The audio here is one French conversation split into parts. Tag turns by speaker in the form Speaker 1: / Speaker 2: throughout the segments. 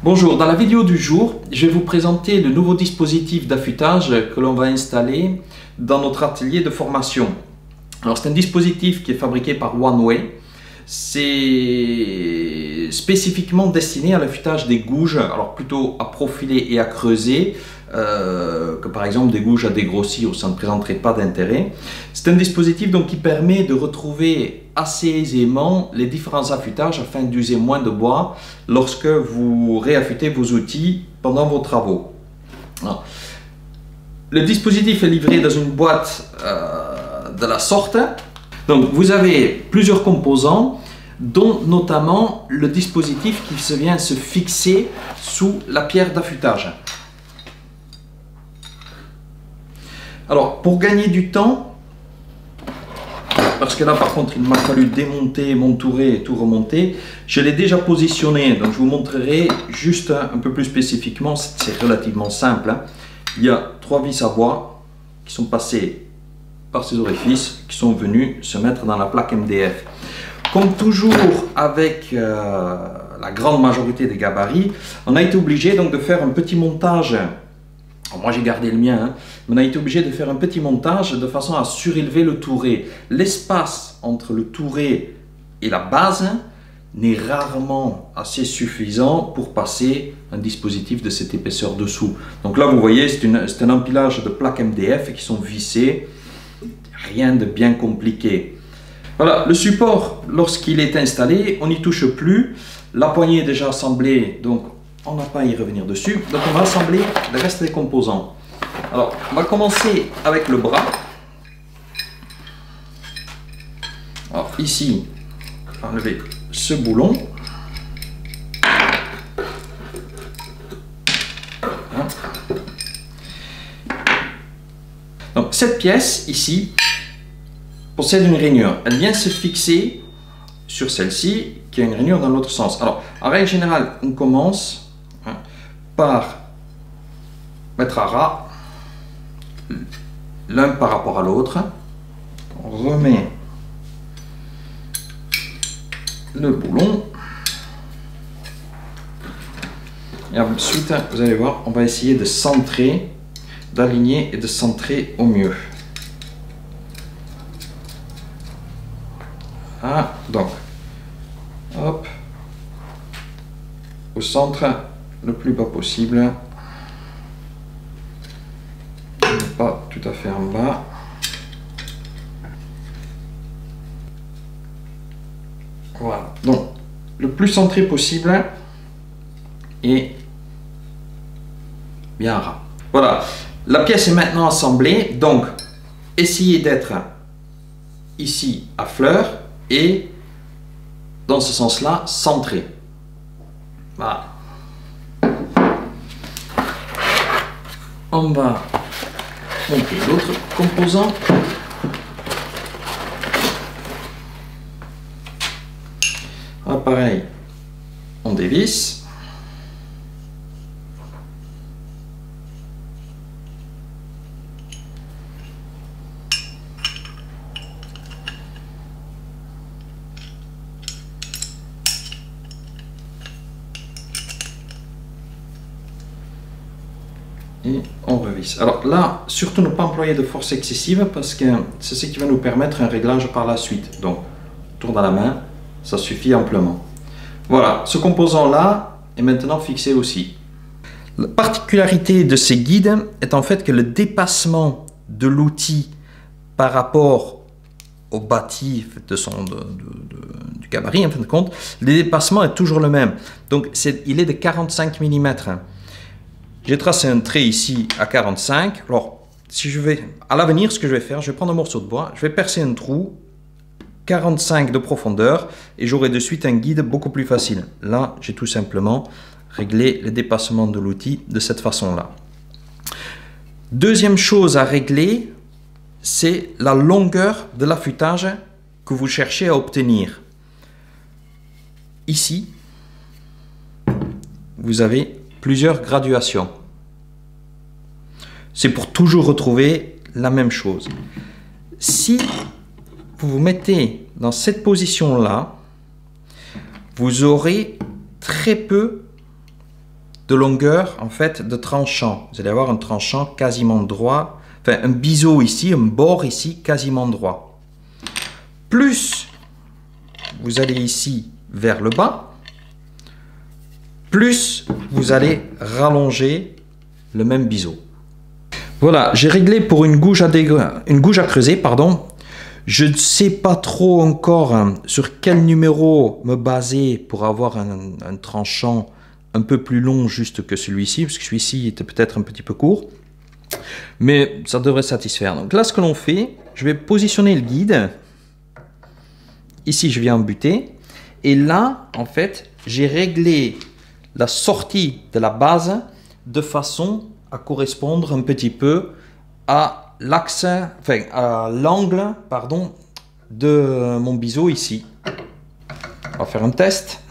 Speaker 1: Bonjour, dans la vidéo du jour, je vais vous présenter le nouveau dispositif d'affûtage que l'on va installer dans notre atelier de formation. Alors c'est un dispositif qui est fabriqué par OneWay. C'est spécifiquement destiné à l'affûtage des gouges, alors plutôt à profiler et à creuser, que par exemple des gouges à dégrossir où ça ne présenterait pas d'intérêt. C'est un dispositif donc qui permet de retrouver assez aisément les différents affûtages afin d'user moins de bois lorsque vous réaffûtez vos outils pendant vos travaux. Alors, le dispositif est livré dans une boîte de la sorte. Donc vous avez plusieurs composants, dont notamment le dispositif qui vient se fixer sous la pierre d'affûtage. Alors pour gagner du temps, parce que là par contre il m'a fallu démonter, m'entourer et tout remonter, je l'ai déjà positionné, donc je vous montrerai juste un peu plus spécifiquement. C'est relativement simple, hein. Il y a 3 vis à bois qui sont passées par ces orifices qui sont venus se mettre dans la plaque MDF. Comme toujours avec la grande majorité des gabarits, on a été obligé donc de faire un petit montage. Alors moi j'ai gardé le mien, hein, mais on a été obligé de faire un petit montage de façon à surélever le touret. L'espace entre le touret et la base n'est rarement assez suffisant pour passer un dispositif de cette épaisseur dessous. Donc là vous voyez c'est un empilage de plaques MDF qui sont vissées. Rien de bien compliqué. Voilà, le support, lorsqu'il est installé, on n'y touche plus. La poignée est déjà assemblée, donc on n'a pas à y revenir dessus. Donc on va assembler le reste des composants. Alors, on va commencer avec le bras. Alors ici, on va enlever ce boulon. Donc cette pièce ici possède une rainure. Elle vient se fixer sur celle-ci qui a une rainure dans l'autre sens. Alors en règle générale, on commence par mettre à ras l'un par rapport à l'autre. On remet le boulon. Et ensuite, vous allez voir, on va essayer de centrer, d'aligner et de centrer au mieux. Ah, donc, hop, au centre, le plus bas possible, pas tout à fait en bas. Voilà, donc, le plus centré possible et bien ras. Voilà, la pièce est maintenant assemblée, donc, essayez d'être ici à fleur et dans ce sens-là, centré. Voilà. On va monter l'autre composant. Ah, pareil, on dévisse. Et on revisse. Alors là, surtout ne pas employer de force excessive parce que c'est ce qui va nous permettre un réglage par la suite. Donc, tour dans la main, ça suffit amplement. Voilà, ce composant-là est maintenant fixé aussi. La particularité de ces guides est en fait que le dépassement de l'outil par rapport au bâti du gabarit, en fin de compte, le dépassement est toujours le même. Donc, il est de 45 mm. J'ai tracé un trait ici à 45. Alors, si je vais à l'avenir, ce que je vais faire, je vais prendre un morceau de bois, je vais percer un trou 45 de profondeur et j'aurai de suite un guide beaucoup plus facile. Là, j'ai tout simplement réglé le dépassement de l'outil de cette façon-là. Deuxième chose à régler, c'est la longueur de l'affûtage que vous cherchez à obtenir. Ici, vous avez plusieurs graduations. C'est pour toujours retrouver la même chose. Si vous vous mettez dans cette position-là, vous aurez très peu de longueur en fait de tranchant. Vous allez avoir un tranchant quasiment droit, enfin un biseau ici, un bord ici quasiment droit. Plus vous allez ici vers le bas, plus vous allez rallonger le même biseau. Voilà, j'ai réglé pour une gouge à creuser, pardon. Je ne sais pas trop encore sur quel numéro me baser pour avoir un tranchant un peu plus long juste que celui-ci, parce que celui-ci était peut-être un petit peu court. Mais ça devrait satisfaire. Donc là, ce que l'on fait, je vais positionner le guide. Ici, je viens embuter. Et là, en fait, j'ai réglé la sortie de la base de façon à correspondre un petit peu à l'axe, enfin à l'angle, pardon, de mon biseau ici. On va faire un test.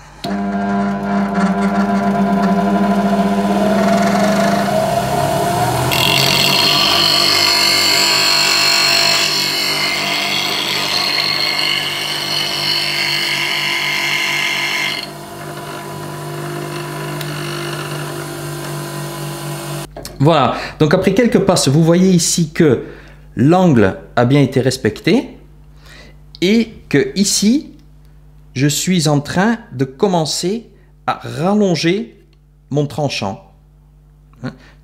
Speaker 1: Voilà, donc après quelques passes, vous voyez ici que l'angle a bien été respecté et que ici, je suis en train de commencer à rallonger mon tranchant.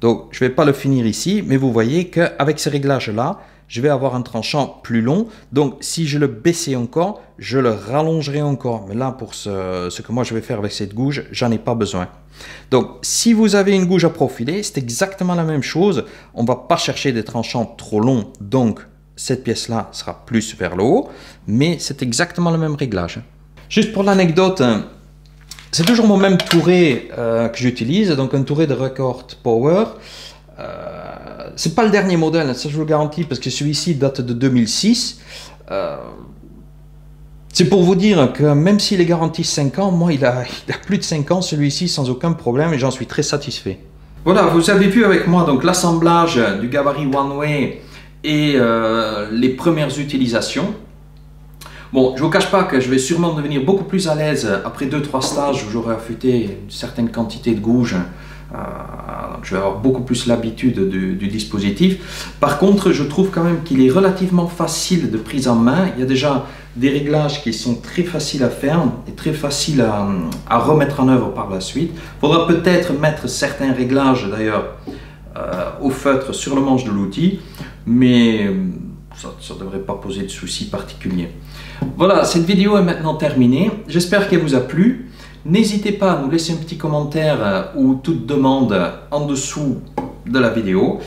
Speaker 1: Donc, je ne vais pas le finir ici, mais vous voyez qu'avec ces réglages-là, je vais avoir un tranchant plus long. Donc, si je le baissais encore, je le rallongerai encore. Mais là, pour ce que moi je vais faire avec cette gouge, j'en ai pas besoin. Donc, si vous avez une gouge à profiler, c'est exactement la même chose. On ne va pas chercher des tranchants trop longs. Donc, cette pièce-là sera plus vers le haut. Mais c'est exactement le même réglage. Juste pour l'anecdote, c'est toujours mon même touret que j'utilise. Donc, un touret de Record Power. C'est pas le dernier modèle, ça je vous le garantis, parce que celui-ci date de 2006. C'est pour vous dire que même s'il est garanti 5 ans, moi il a plus de 5 ans celui-ci sans aucun problème et j'en suis très satisfait. Voilà, vous avez vu avec moi donc l'assemblage du gabarit One Way et les premières utilisations. Bon, je ne vous cache pas que je vais sûrement devenir beaucoup plus à l'aise après 2-3 stages où j'aurai affûté une certaine quantité de gouges. Je vais avoir beaucoup plus l'habitude du dispositif. Par contre, je trouve quand même qu'il est relativement facile de prise en main. Il y a déjà des réglages qui sont très faciles à faire et très faciles à remettre en œuvre par la suite. Il faudra peut-être mettre certains réglages d'ailleurs au feutre sur le manche de l'outil, mais ça ne devrait pas poser de soucis particuliers. Voilà, cette vidéo est maintenant terminée. J'espère qu'elle vous a plu. N'hésitez pas à nous laisser un petit commentaire ou toute demande en dessous de la vidéo.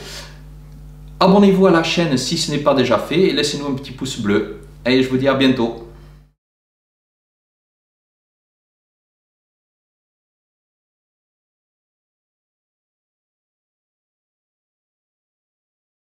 Speaker 1: Abonnez-vous à la chaîne si ce n'est pas déjà fait et laissez-nous un petit pouce bleu. Et je vous dis à bientôt.